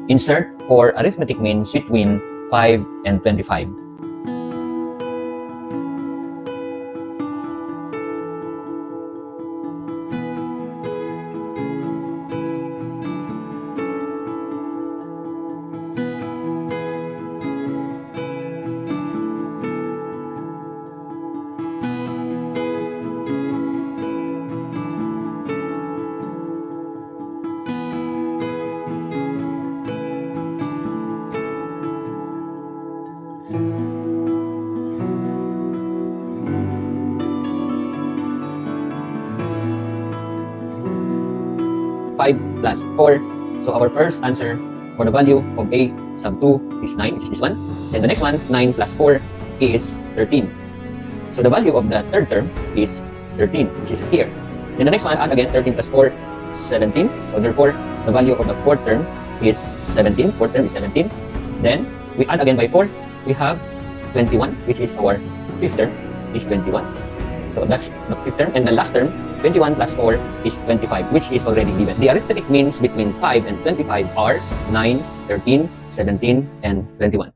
Insert for arithmetic means between 5 and 25. Five plus 4. So our first answer for the value of a sub 2 is 9, which is this one. Then the next one, 9 plus 4 is 13. So the value of the third term is 13, which is here. Then the next one, add again, 13 plus 4, 17. So therefore, the value of the fourth term is 17. Fourth term is 17. Then we add again by 4, we have 21, which is our fifth term, is 21. So that's the fifth term. And the last term, 21 plus 4 is 25, which is already given. The arithmetic means between 5 and 25 are 9, 13, 17, and 21.